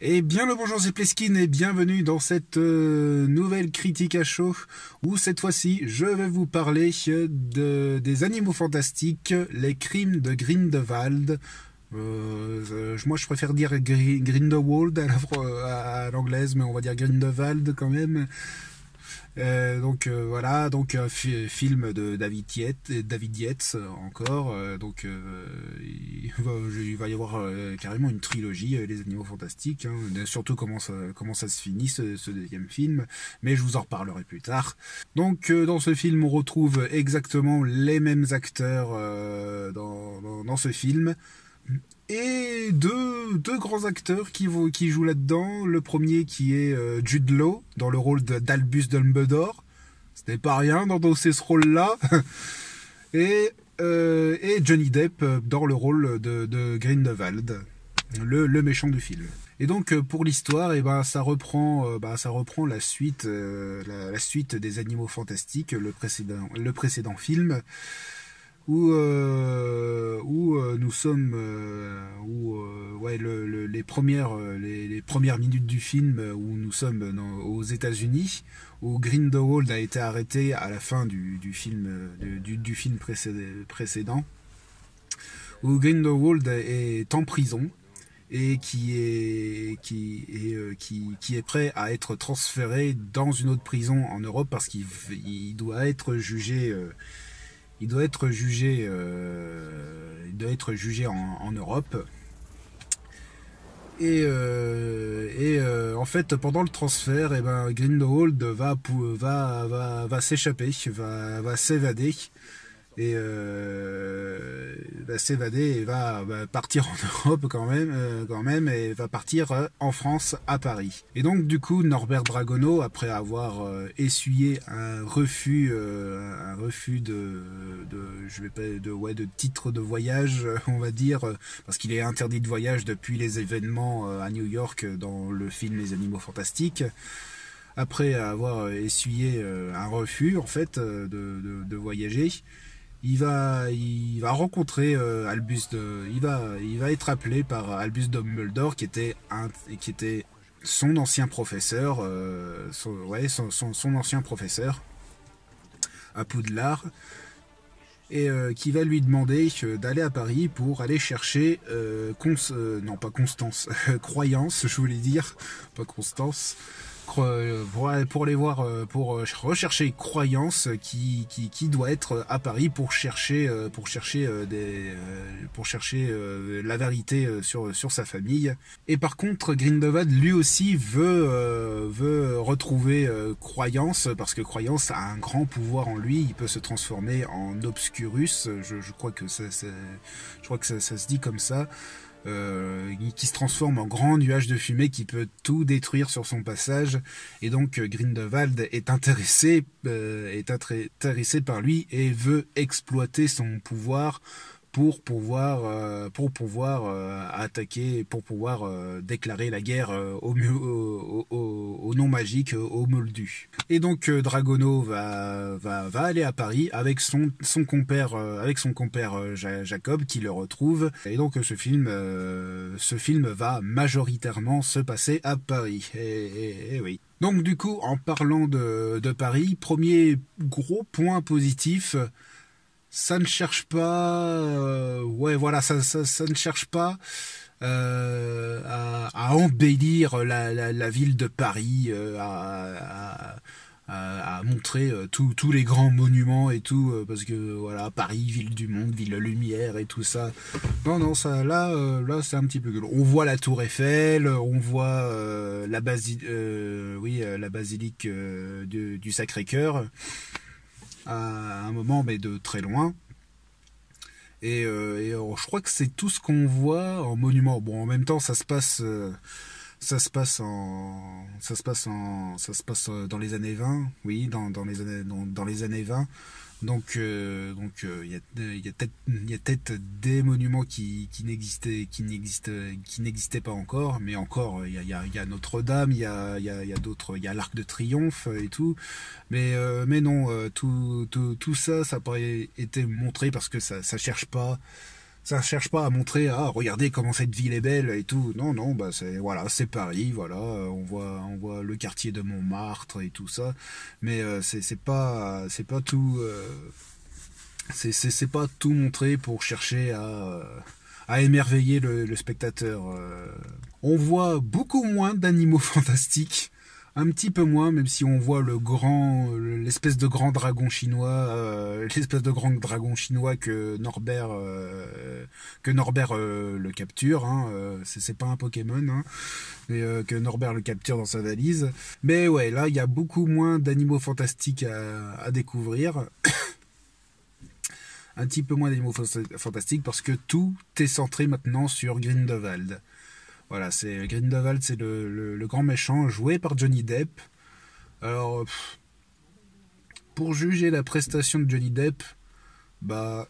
Eh bien le bonjour, c'est Pleskin et bienvenue dans cette nouvelle critique à chaud où cette fois-ci je vais vous parler des animaux fantastiques, les crimes de Grindelwald. Moi je préfère dire Grindelwald à l'anglaise, mais on va dire Grindelwald quand même. Voilà, donc un film de David Yates encore. Il va y avoir carrément une trilogie, Les Animaux Fantastiques. Hein, surtout comment ça se finit ce deuxième film, mais je vous en reparlerai plus tard. Donc dans ce film, on retrouve exactement les mêmes acteurs dans ce film. Et deux grands acteurs qui jouent là-dedans. Le premier qui est Jude Law dans le rôle d'Albus Dumbledore. Ce n'est pas rien d'endosser ce rôle-là. et Johnny Depp dans le rôle de Grindelwald, le méchant du film. Et donc pour l'histoire, ça reprend la suite des Animaux Fantastiques, le précédent film. Où nous sommes les premières minutes du film où nous sommes aux États-Unis, où Grindelwald a été arrêté à la fin du film précédent, où Grindelwald est en prison et qui est prêt à être transféré dans une autre prison en Europe parce qu'il doit être jugé. Il doit être jugé en Europe. En fait, pendant le transfert, Grindelwald va s'échapper, va s'évader. Et va s'évader et va partir en Europe quand même, et va partir en France, à Paris. Et donc du coup Norbert Dragono, après avoir essuyé un refus de titre de voyage, on va dire, parce qu'il est interdit de voyage depuis les événements à New York dans le film Les Animaux Fantastiques. Après avoir essuyé un refus en fait de voyager, il va rencontrer il va être appelé par Albus Dumbledore qui était son ancien professeur, son ancien professeur à Poudlard, et qui va lui demander d'aller à Paris pour aller chercher Croyance, je voulais dire, pas Constance. Pour aller voir, pour rechercher Croyance qui doit être à Paris pour chercher la vérité sur sa famille. Et par contre Grindelwald lui aussi veut retrouver Croyance, parce que Croyance a un grand pouvoir en lui. Il peut se transformer en Obscurus, je crois que ça se dit comme ça. Qui se transforme en grand nuage de fumée qui peut tout détruire sur son passage, et donc Grindelwald est intéressé par lui et veut exploiter son pouvoir pour pouvoir attaquer, pour pouvoir déclarer la guerre au non magique, aux Moldus. Et donc Dragono va aller à Paris avec son compère Jacob, qui le retrouve. Et donc ce film va majoritairement se passer à Paris. Et oui. Donc du coup, en parlant de Paris, premier gros point positif, ça ne cherche pas, ça ne cherche pas à embellir la ville de Paris, à montrer tous les grands monuments et tout, parce que voilà, Paris, ville du monde, ville de lumière et tout ça. Non, ça là c'est un petit peu gueule. On voit la Tour Eiffel, on voit la basilique du Sacré-Cœur à un moment, mais de très loin. Et je crois que c'est tout ce qu'on voit en monument. Bon, en même temps, ça se passe dans les années 20, oui, dans les années 20. Donc il y a peut-être des monuments qui n'existaient pas encore, mais encore il y a Notre-Dame, il y a d'autres, il y a l'Arc de Triomphe et tout, mais non, tout ça n'a pas été montré parce que ça cherche pas Ça cherche pas à montrer, ah, regardez comment cette ville est belle et tout. Non, non, bah c'est voilà, c'est Paris, voilà, on voit le quartier de Montmartre et tout ça, mais c'est pas tout, c'est pas tout montré pour chercher à émerveiller le spectateur. On voit beaucoup moins d'animaux fantastiques, un petit peu moins, même si on voit l'espèce de grand dragon chinois, que Norbert le capture. Hein, c'est pas un Pokémon, hein, mais que Norbert le capture dans sa valise. Mais ouais, là il y a beaucoup moins d'animaux fantastiques à découvrir. Un petit peu moins d'animaux fantastiques parce que tout est centré maintenant sur Grindelwald. Voilà, c'est Grindelwald, c'est le grand méchant joué par Johnny Depp. Alors, pour juger la prestation de Johnny Depp, bah,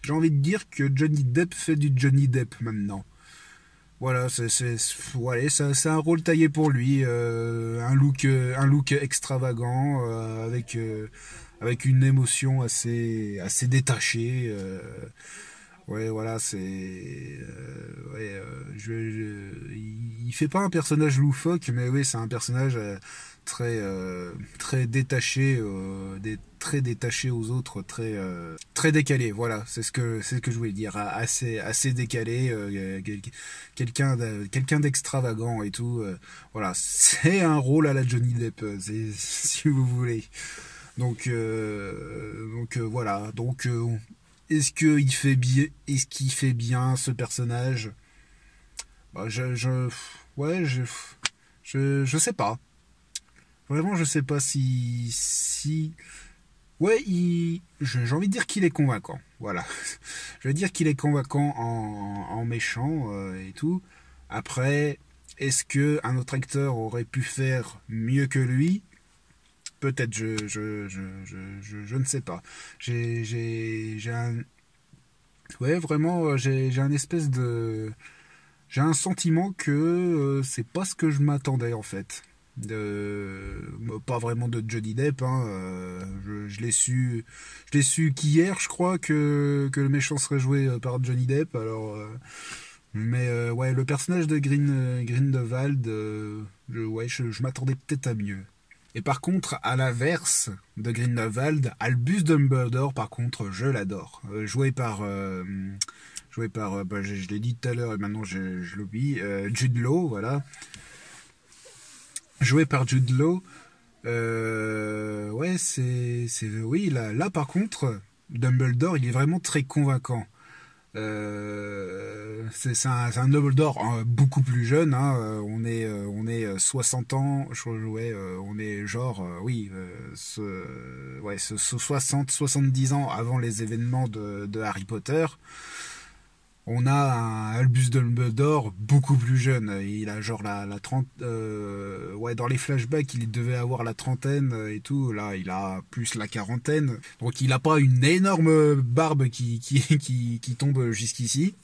j'ai envie de dire que Johnny Depp fait du Johnny Depp maintenant. Voilà, c'est un rôle taillé pour lui, un look extravagant avec une émotion assez détachée. Ouais, voilà, il fait pas un personnage loufoque, mais oui, c'est un personnage très détaché, très détaché aux autres, très décalé. Voilà, c'est ce que je voulais dire, assez décalé, quelqu'un d'extravagant et tout. Voilà, c'est un rôle à la Johnny Depp, si vous voulez. Voilà, est-ce qu'il fait bien ce personnage? Bah, ouais, je sais pas. Vraiment, je sais pas ouais, j'ai envie de dire qu'il est convaincant. Voilà. Je veux dire qu'il est convaincant en méchant et tout. Après, est-ce que un autre acteur aurait pu faire mieux que lui? Peut-être, je ne sais pas. J'ai un, ouais, vraiment, j'ai un espèce de, j'ai un sentiment que c'est pas ce que je m'attendais en fait. Pas vraiment de Johnny Depp, hein, je l'ai su qu'hier, je crois que le méchant serait joué par Johnny Depp. Alors, ouais, le personnage de Grindelwald, ouais, je m'attendais peut-être à mieux. Et par contre, à l'inverse de Grindelwald, Albus Dumbledore, par contre, je l'adore. Joué par, bah, je l'ai dit tout à l'heure et maintenant je l'oublie, Jude Law, voilà. Joué par Jude Law, ouais, oui, là par contre, Dumbledore, il est vraiment très convaincant. C'est un Dumbledore beaucoup plus jeune, hein, on est 60 ans, ouais, on est genre, oui, ouais, 60-70 ans avant les événements de Harry Potter. On a un Albus Dumbledore beaucoup plus jeune. Il a genre la 30... ouais, dans les flashbacks, il devait avoir la trentaine et tout. Là, il a plus la quarantaine. Donc, il n'a pas une énorme barbe qui tombe jusqu'ici.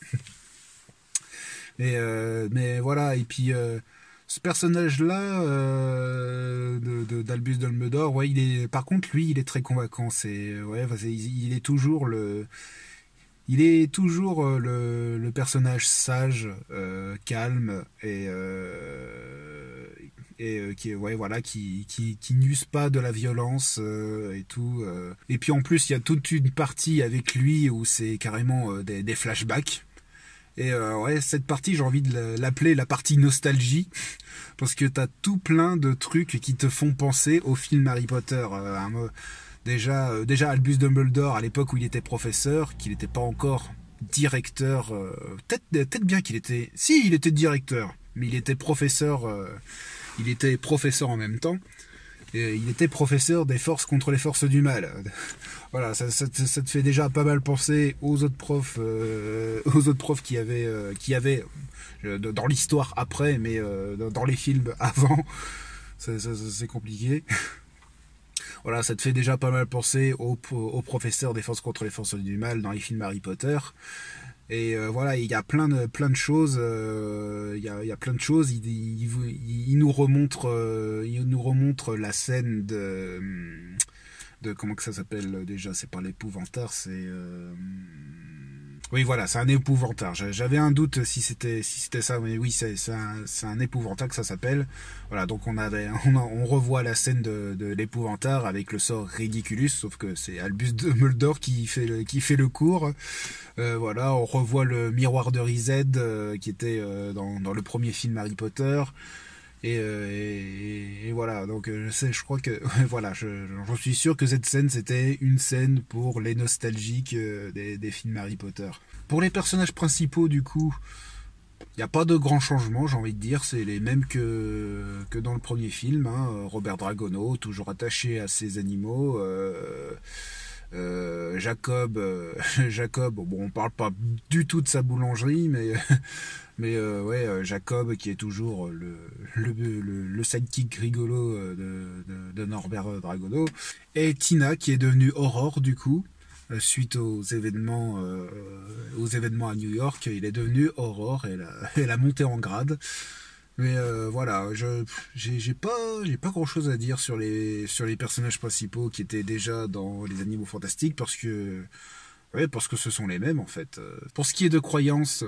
Mais voilà, et puis... ce personnage-là d'Albus Dumbledore, ouais, par contre, lui, il est très convaincant. Ouais, il est toujours le personnage sage, calme et qui ouais, voilà, qui n'use pas de la violence et tout. Et puis en plus, il y a toute une partie avec lui où c'est carrément des flashbacks. Et ouais, cette partie, j'ai envie de l'appeler la partie nostalgie, parce que t'as tout plein de trucs qui te font penser au film Harry Potter. Déjà Albus Dumbledore, à l'époque où il était professeur, qu'il n'était pas encore directeur, peut-être bien qu'il était... Si, il était directeur, mais il était professeur en même temps. Et il était professeur des forces contre les forces du mal. Voilà, ça te fait déjà pas mal penser aux autres profs qui avaient dans l'histoire après, mais dans les films avant. C'est compliqué. Voilà, ça te fait déjà pas mal penser au professeur des forces contre les forces du mal dans les films Harry Potter. Et voilà, il y a plein de choses. Il y a plein de choses. Il nous remontre la scène de comment que ça s'appelle déjà. C'est pas l'épouvantaire, c'est Oui, voilà, c'est un épouvantard. J'avais un doute si c'était ça, mais oui, c'est un épouvantard que ça s'appelle. Voilà, donc on revoit la scène de l'épouvantard avec le sort Ridiculus, sauf que c'est Albus Dumbledore qui fait le cours. Voilà, on revoit le miroir de Riséd qui était dans le premier film Harry Potter. Et voilà, donc je crois que voilà, j'en suis sûr que cette scène c'était une scène pour les nostalgiques des films Harry Potter. Pour les personnages principaux, du coup, il n'y a pas de grands changements, j'ai envie de dire, c'est les mêmes que dans le premier film. Hein. Robert Dragono, toujours attaché à ses animaux. Jacob, Jacob, bon, on parle pas du tout de sa boulangerie, mais ouais, Jacob qui est toujours le sidekick rigolo de Norbert Dragono, et Tina qui est devenue Aurore du coup, suite aux événements à New York, il est devenu Aurore et elle a monté en grade. Mais voilà, j'ai pas grand chose à dire sur les personnages principaux qui étaient déjà dans les Animaux Fantastiques parce que ce sont les mêmes en fait. Pour ce qui est de croyances,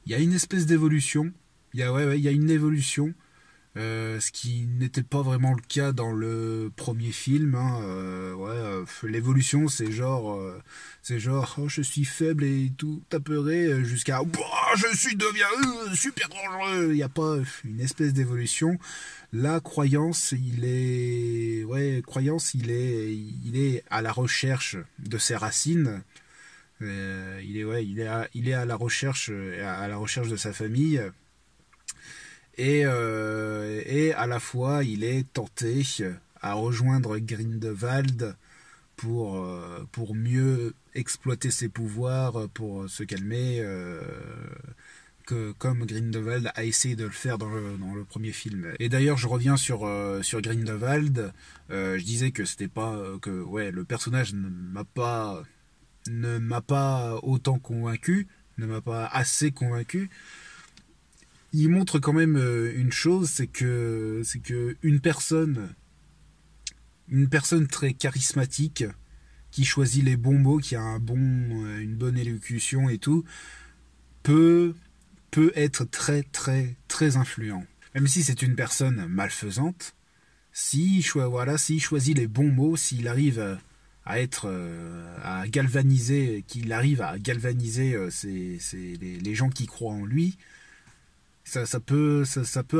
il y a une espèce d'évolution. Il y a une évolution. Ce qui n'était pas vraiment le cas dans le premier film. Hein. L'évolution, c'est genre, oh, je suis faible et tout apeuré, jusqu'à deviens super dangereux. Il n'y a pas une espèce d'évolution. La croyance, il est à la recherche de ses racines. Il est à la recherche de sa famille. Et à la fois, il est tenté à rejoindre Grindelwald pour mieux exploiter ses pouvoirs, pour se calmer, comme Grindelwald a essayé de le faire dans le premier film. Et d'ailleurs, je reviens sur Grindelwald. Je disais que c'était pas le personnage ne m'a pas autant convaincu, ne m'a pas assez convaincu. Il montre quand même une chose, c'est que une personne très charismatique, qui choisit les bons mots, qui a une bonne élocution et tout, peut être très très très influent. Même si c'est une personne malfaisante, s'il choisit les bons mots, s'il arrive à galvaniser les gens qui croient en lui, ça peut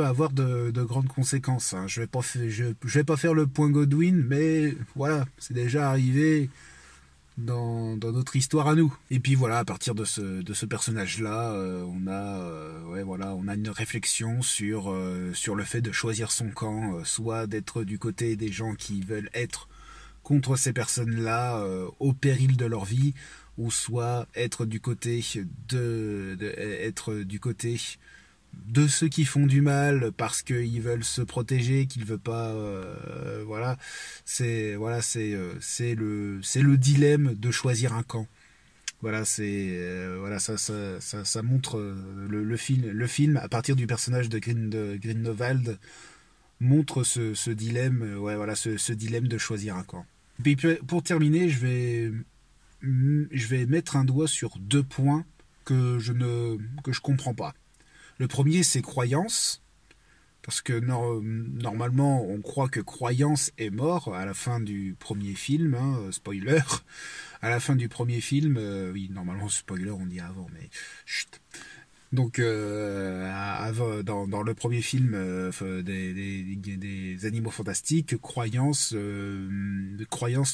avoir de grandes conséquences. Hein. Je vais pas faire le point Godwin, mais voilà, c'est déjà arrivé dans notre histoire à nous. Et puis voilà, à partir de ce personnage-là, on a une réflexion sur le fait de choisir son camp, soit d'être du côté des gens qui veulent être contre ces personnes-là au péril de leur vie, ou soit être du côté de ceux qui font du mal parce qu'ils veulent se protéger, qu'ils veulent pas, c'est le dilemme de choisir un camp. Voilà, ça montre le film à partir du personnage de Grindelwald montre ce dilemme, ce dilemme de choisir un camp. Puis pour terminer, je vais mettre un doigt sur deux points que je comprends pas. Le premier, c'est croyance, parce que normalement, on croit que croyance est mort à la fin du premier film, hein, spoiler. À la fin du premier film, oui, normalement, spoiler, on dit avant, mais chut. Donc, dans le premier film des Animaux Fantastiques, Croyance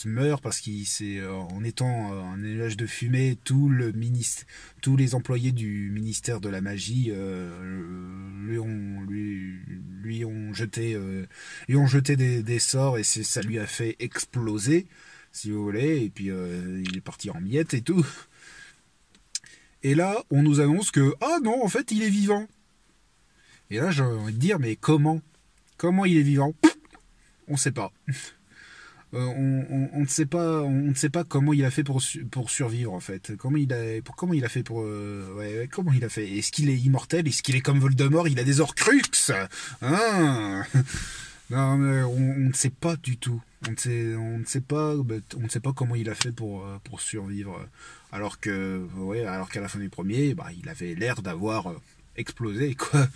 meurt parce en étant en nuage de fumée, tous les employés du ministère de la magie lui ont jeté des sorts, et ça lui a fait exploser, si vous voulez, et puis il est parti en miettes et tout. Et là, on nous annonce que, ah non, en fait, il est vivant. Et là, j'ai envie de dire, mais comment il est vivant? On ne sait pas. On ne sait pas comment il a fait pour survivre, en fait. Comment il a fait pour... comment il a fait? Est-ce qu'il est immortel? Est-ce qu'il est comme Voldemort? Il a des Horcruxes, hein? Non, mais on ne sait pas du tout. On ne sait pas, on ne sait pas comment il a fait pour survivre. Alors que, ouais, alors qu'à la fin du premier, il avait l'air d'avoir explosé, quoi.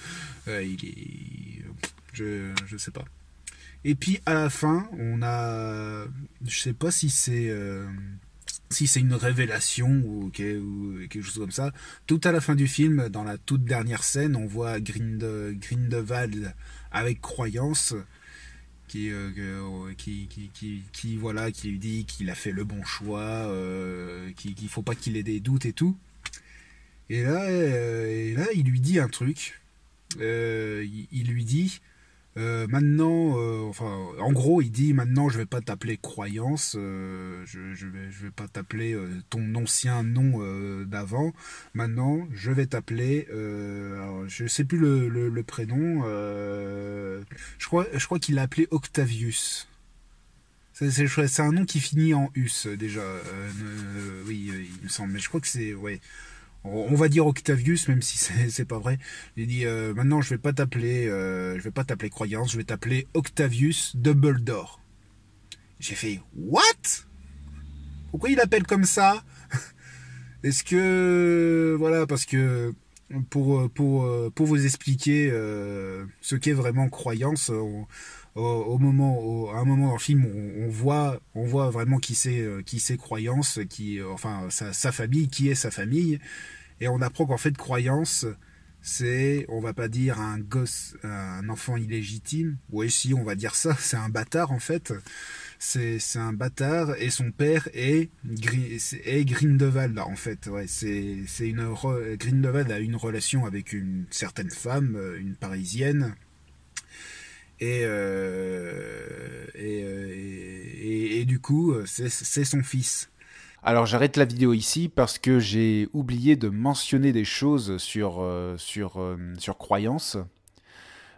Je sais pas. Et puis à la fin, on a, je sais pas si c'est une révélation ou quelque chose comme ça. Tout à la fin du film, dans la toute dernière scène, on voit Grindelwald avec croyance voilà, qui lui dit qu'il a fait le bon choix, qu'il faut pas qu'il ait des doutes et tout. Et là, il lui dit un truc. Il lui dit maintenant, enfin, en gros, il dit maintenant, je vais pas t'appeler croyance, je vais pas t'appeler ton ancien nom d'avant. Maintenant, je vais t'appeler, alors, je sais plus le prénom. Je crois qu'il l'a appelé Octavius. C'est un nom qui finit en us déjà. Oui, il me semble. Mais je crois que c'est, ouais. On va dire Octavius, même si c'est pas vrai. Il dit maintenant je vais pas t'appeler croyance, je vais t'appeler Octavius Dumbledore. J'ai fait what? Pourquoi il appelle comme ça? Est-ce que voilà, parce que pour vous expliquer ce qu'est vraiment croyance, à un moment dans le film, on voit vraiment qui c'est croyance, enfin sa famille, qui est sa famille. Et on apprend qu'en fait, croyance, c'est, on va pas dire un gosse, un enfant illégitime. Oui, si, on va dire ça. C'est un bâtard, en fait. C'est un bâtard, et son père est Grindelwald, en fait. Ouais, Grindelwald a une relation avec une certaine femme, une parisienne. Et du coup, c'est son fils. Alors j'arrête la vidéo ici parce que j'ai oublié de mentionner des choses sur Croyance.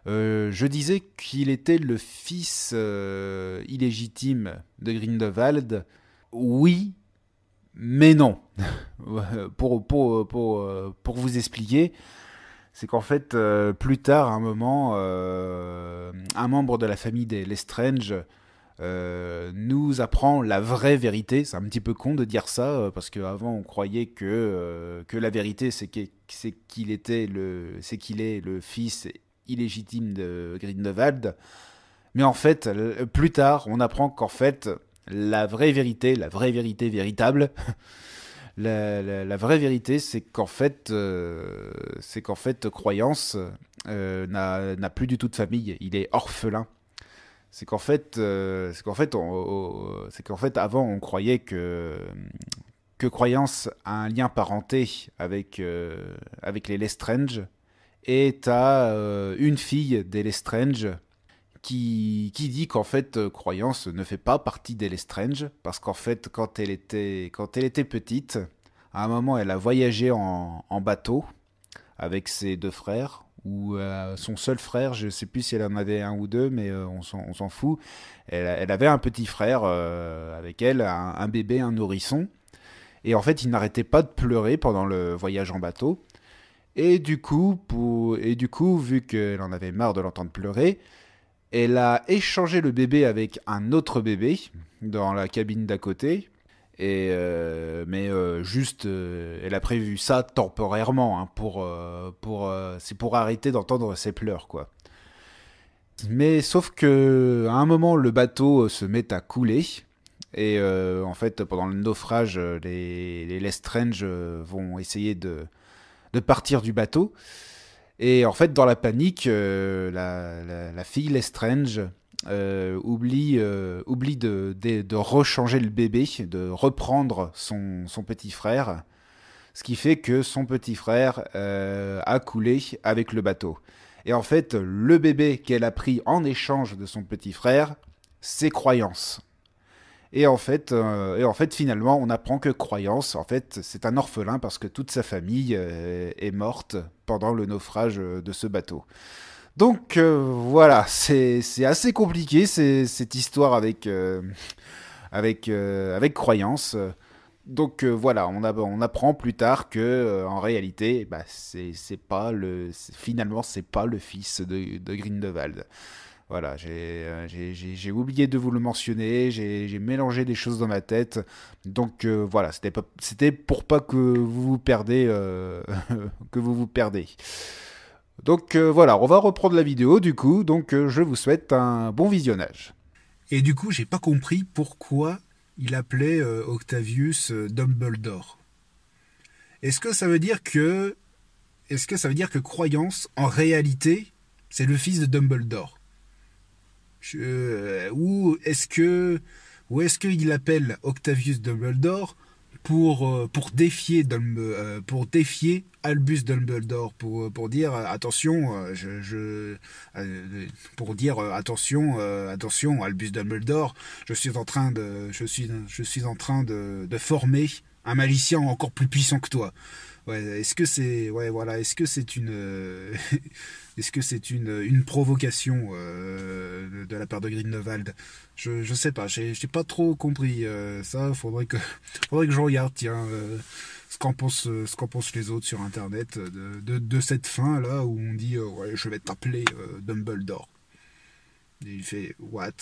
Je disais qu'il était le fils illégitime de Grindelwald. Oui, mais non. Pour vous expliquer, c'est qu'en fait, plus tard, à un moment, un membre de la famille des Lestrange nous apprend la vraie vérité. C'est un petit peu con de dire ça, parce qu'avant on croyait que la vérité c'est qu'il est le fils illégitime de Grindelwald. Mais en fait, plus tard, on apprend qu'en fait, la vraie vérité véritable, la vraie vérité, c'est qu'en fait, Croyance n'a plus du tout de famille. Il est orphelin. C'est qu'en fait, avant, on croyait que Croyance a un lien parenté avec les Lestrange, et t'as une fille des Lestrange qui dit qu'en fait, Croyance ne fait pas partie des Lestrange, parce qu'en fait, quand elle était petite, à un moment, elle a voyagé en bateau avec ses deux frères, ou son seul frère, je ne sais plus si elle en avait un ou deux, mais on s'en fout. Elle avait un petit frère avec elle, un bébé, un nourrisson. Et en fait, il n'arrêtait pas de pleurer pendant le voyage en bateau. Et du coup, vu qu'elle en avait marre de l'entendre pleurer, elle a échangé le bébé avec un autre bébé dans la cabine d'à côté. Elle a prévu ça temporairement, hein, c'est pour arrêter d'entendre ses pleurs, quoi. Mais sauf que à un moment, le bateau se met à couler, et en fait, pendant le naufrage, les Lestrange vont essayer de partir du bateau. Et en fait, dans la panique, la fille Lestrange oublie de rechanger le bébé, de reprendre son petit frère, ce qui fait que son petit frère a coulé avec le bateau. Et en fait, le bébé qu'elle a pris en échange de son petit frère, c'est Croyance. Et en fait, finalement, on apprend que Croyance, en fait, c'est un orphelin parce que toute sa famille est morte pendant le naufrage de ce bateau. Donc voilà, c'est assez compliqué cette histoire avec Croyance. Donc voilà, on apprend plus tard que en réalité, finalement c'est pas le fils de Grindelwald. Voilà, j'ai oublié de vous le mentionner, j'ai mélangé des choses dans ma tête. Donc voilà, c'était pour pas que vous vous perdez, que vous vous perdez. Donc voilà, on va reprendre la vidéo du coup. Donc je vous souhaite un bon visionnage. Et du coup, j'ai pas compris pourquoi il appelait Octavius Dumbledore. Est-ce que ça veut dire que Croyance, en réalité, c'est le fils de Dumbledore? Ou est-ce qu'il appelle Octavius Dumbledore pour défier Albus Dumbledore, pour dire attention, pour dire attention Albus Dumbledore, je suis en train de former un magicien encore plus puissant que toi. Ouais, est-ce que c'est une est-ce que c'est une provocation de la part de Grindelwald? Je sais pas, j'ai pas trop compris ça. Faudrait que je regarde, tiens, ce qu'en pensent les autres sur internet de cette fin là où on dit ouais, je vais t'appeler Dumbledore. Et il fait what?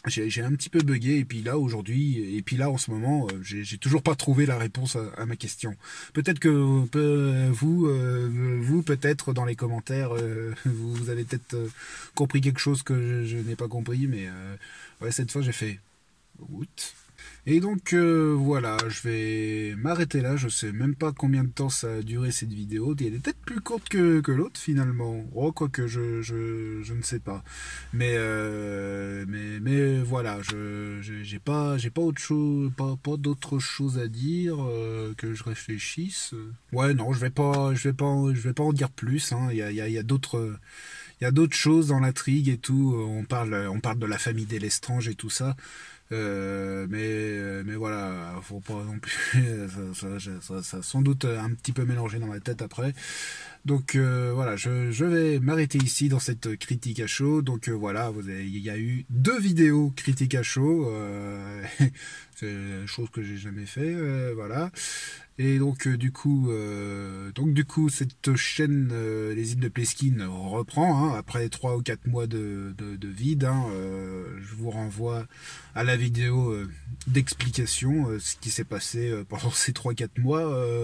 J'ai un petit peu bugué, et puis là en ce moment, j'ai toujours pas trouvé la réponse à ma question. Peut-être que vous peut-être dans les commentaires, vous avez peut-être compris quelque chose que je n'ai pas compris, mais ouais, cette fois j'ai fait what? Et donc voilà, je vais m'arrêter là. Je sais même pas combien de temps ça a duré cette vidéo. Elle est peut-être plus courte que l'autre finalement. Oh, quoique je ne sais pas. Mais voilà, j'ai pas autre chose, pas d'autre chose à dire que je réfléchisse. Ouais, non, je vais pas en dire plus. Hein. Il y a d'autres. Il y a d'autres choses dans l'intrigue et tout. On parle de la famille des Lestrange et tout ça. Mais voilà, faut pas non plus. Ça a sans doute un petit peu mélangé dans ma tête après. Donc voilà, je vais m'arrêter ici dans cette critique à chaud. Donc voilà, il y a eu 2 vidéos critiques à chaud. C'est une chose que j'ai jamais fait. Voilà. Et donc du coup cette chaîne Les Îles de Pleskin reprend hein, après 3 ou 4 mois de vide. Hein, je vous renvoie à la vidéo d'explication ce qui s'est passé pendant ces 3-4 mois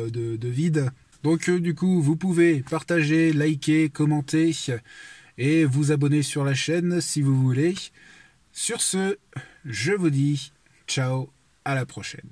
de vide. Donc du coup vous pouvez partager, liker, commenter et vous abonner sur la chaîne si vous voulez. Sur ce, je vous dis ciao, à la prochaine.